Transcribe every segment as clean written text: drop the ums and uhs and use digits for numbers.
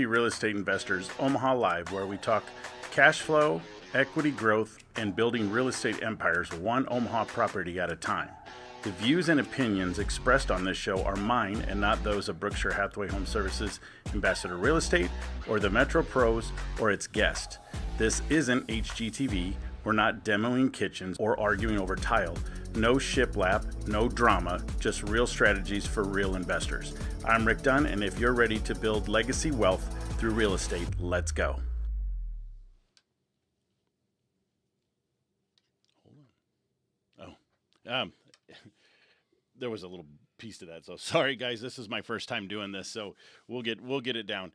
Real Estate Investors Omaha Live, where we talk cash flow, equity growth, and building real estate empires one Omaha property at a time. The views and opinions expressed on this show are mine and not those of Berkshire Hathaway Home Services, Ambassador Real Estate, or the Metro Pros, or its guest. This isn't HGTV. We're not demoing kitchens or arguing over tile. No shiplap, no drama, just real strategies for real investors. I'm Rick Dunn, and if you're ready to build legacy wealth through real estate, let's go. There was a little piece to that, so sorry guys. This is my first time doing this, so we'll get it down.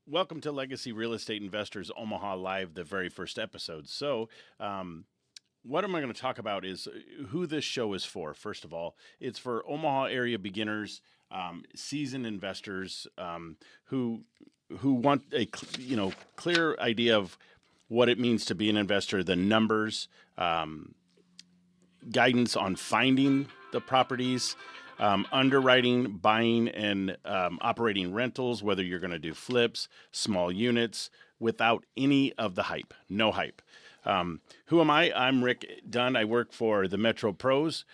Welcome to Legacy Real Estate Investors Omaha Live, the very first episode. So, what am I going to talk about is who this show is for. First of all, it's for Omaha area beginners, seasoned investors who want a clear idea of what it means to be an investor, the numbers, guidance on finding the properties, underwriting, buying, and operating rentals, whether you're going to do flips, small units, without any of the hype, no hype. Who am I? I'm Rick Dunn. I work for the Metro Pros,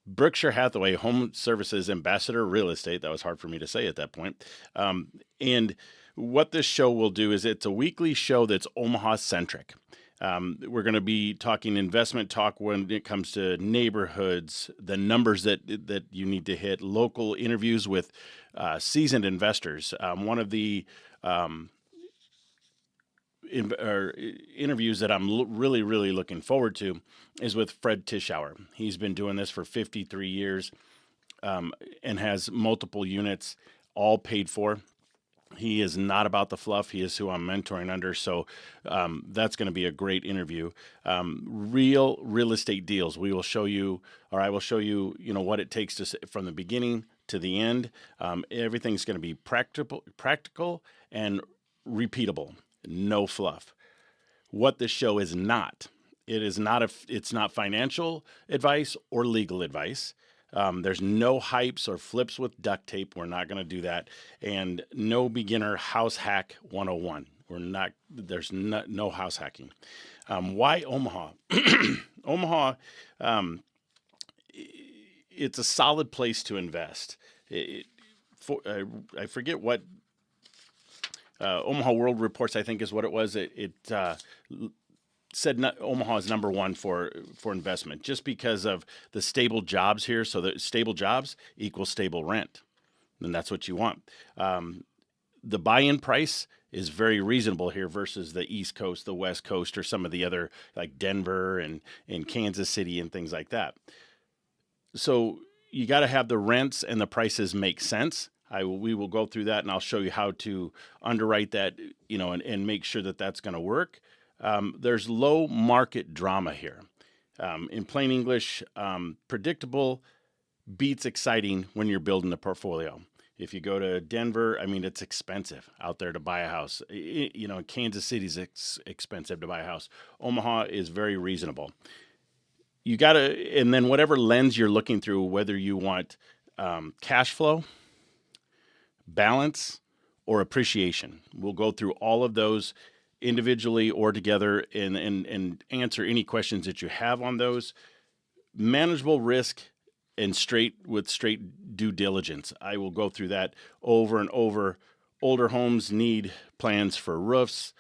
Berkshire Hathaway Home Services Ambassador Real Estate. That was hard for me to say at that point. And what this show will do is it's a weekly show that's Omaha centric. We're going to be talking investment talk when it comes to neighborhoods, the numbers that you need to hit, local interviews with seasoned investors. One of the interviews that I'm really looking forward to is with Fred Tischauer. He's been doing this for 53 years and has multiple units, all paid for. He is not about the fluff. He is who I'm mentoring under. So that's going to be a great interview. Real estate deals. We will show you, or I will show you, what it takes to from the beginning to the end. Everything's going to be practical and repeatable. No fluff. What this show is not. It's not financial advice or legal advice. There's no hypes or flips with duct tape. We're not going to do that. And no beginner house hack 101. There's no house hacking. Why Omaha? Omaha, it's a solid place to invest. I forget what Omaha World Reports, I think is what it was. It said Omaha is number one for investment just because of the stable jobs here. So the stable jobs equals stable rent. And that's what you want. The buy-in price is very reasonable here versus the East Coast, the West Coast, or some of the other like Denver and Kansas City and things like that. So you got to have the rents and the prices make sense. We will go through that and I'll show you how to underwrite that, and make sure that that's going to work. There's low market drama here. In plain English, predictable beats exciting when you're building a portfolio. If you go to Denver, it's expensive out there to buy a house. Kansas City's expensive to buy a house. Omaha is very reasonable. And then whatever lens you're looking through, whether you want cash flow, balance, or appreciation, we'll go through all of those individually or together and answer any questions that you have on those. Manageable risk and straight due diligence. I will go through that over and over. Older homes need plans for roofs,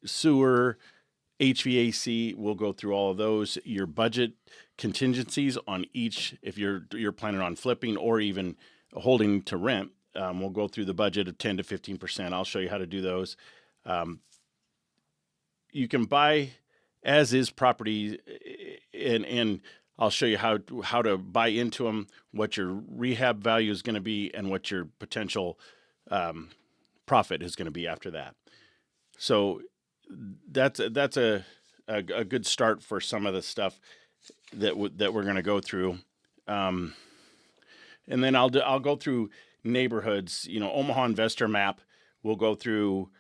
sewer, HVAC. We'll go through all of those. Your budget contingencies on each, if you're planning on flipping or even holding to rent. We'll go through the budget of 10 to 15%. I'll show you how to do those. You can buy as is property, and I'll show you how to buy into them, what your rehab value is going to be, and what your potential profit is going to be after that. So that's a good start for some of the stuff that we're going to go through. And then I'll go through neighborhoods. Omaha Investor Map. We'll go through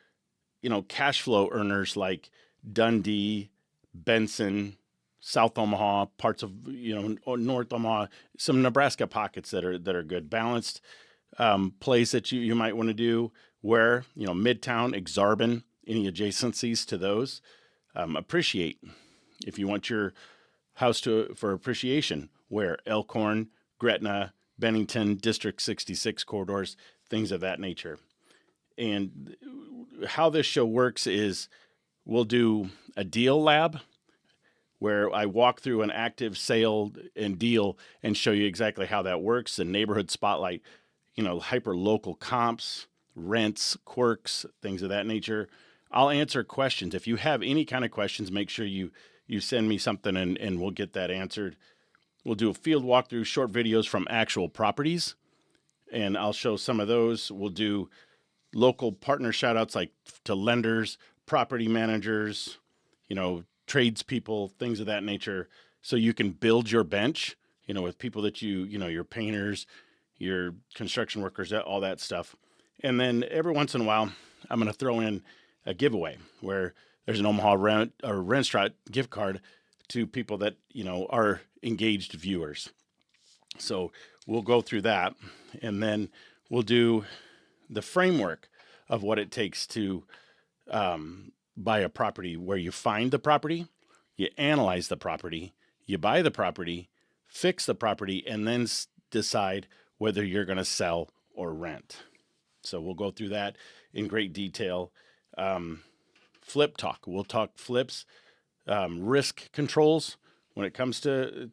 cash flow earners like Dundee, Benson, South Omaha, parts of North Omaha, some Nebraska pockets that are good, balanced plays that you might want to do. Where Midtown, Exarban, any adjacencies to those. Appreciate if you want your house for appreciation. Where Elkhorn, Gretna, Bennington, District 66 corridors, things of that nature. And how this show works is we'll do a deal lab where I walk through an active sale and deal and show you exactly how that works. The neighborhood spotlight, hyper local comps, rents, quirks, things of that nature. I'll answer questions. If you have any kind of questions, make sure you send me something and we'll get that answered. We'll do a field walkthrough, short videos from actual properties, and I'll show some of those. We'll do local partner shout outs like to lenders, property managers, tradespeople, things of that nature. So you can build your bench, with people that your painters, your construction workers, all that stuff. And then every once in a while, I'm going to throw in a giveaway where there's an Omaha Restaurant gift card to people that, are engaged viewers. So we'll go through that, and then we'll do the framework of what it takes to buy a property, where you find the property, you analyze the property, you buy the property, fix the property, and then decide whether you're going to sell or rent. So we'll go through that in great detail. Flip talk. We'll talk flips, risk controls when it comes to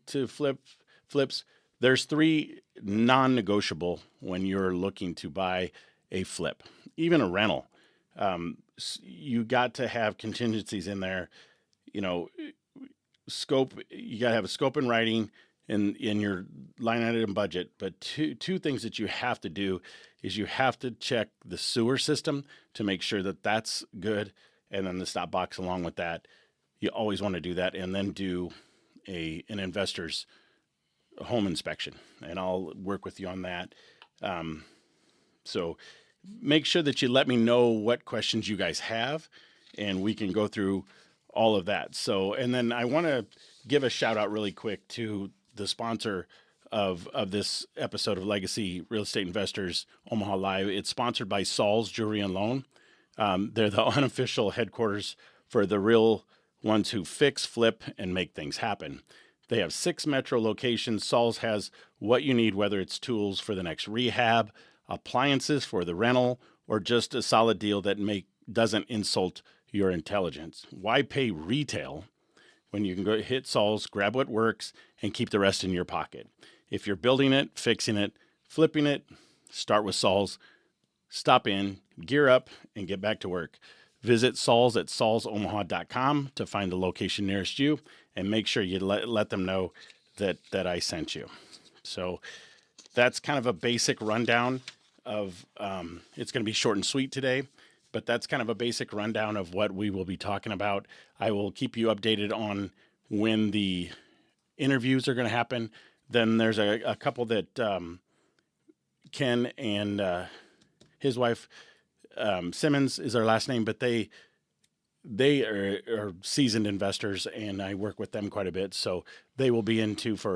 flips. There's 3 non-negotiable when you're looking to buy a flip, even a rental. You got to have contingencies in there. Scope. You got to have a scope in writing in your line item budget. But two things that you have to do is you have to check the sewer system to make sure that that's good, and then the stop box along with that. You always want to do that, and then do an investor's home inspection, and I'll work with you on that. So make sure that you let me know what questions you guys have, and we can go through all of that. So, and then I want to give a shout out really quick to the sponsor of this episode of Legacy Real Estate Investors Omaha Live. It's sponsored by Saul's Jewelry and Loan. They're the unofficial headquarters for the real ones who fix, flip, and make things happen. They have 6 metro locations. Saul's has what you need, whether it's tools for the next rehab, appliances for the rental, or just a solid deal that doesn't insult your intelligence. Why pay retail when you can go hit Saul's, grab what works, and keep the rest in your pocket? If you're building it, fixing it, flipping it, start with Saul's. Stop in, gear up, and get back to work. Visit Saul's at saulsomaha.com to find the location nearest you, and make sure you let them know that I sent you. So that's kind of a basic rundown of, it's going to be short and sweet today, but that's kind of a basic rundown of what we will be talking about. I will keep you updated on when the interviews are going to happen. Then there's a couple that Ken and his wife, Simmons is their last name, but they are seasoned investors, and I work with them quite a bit. So they will be in too for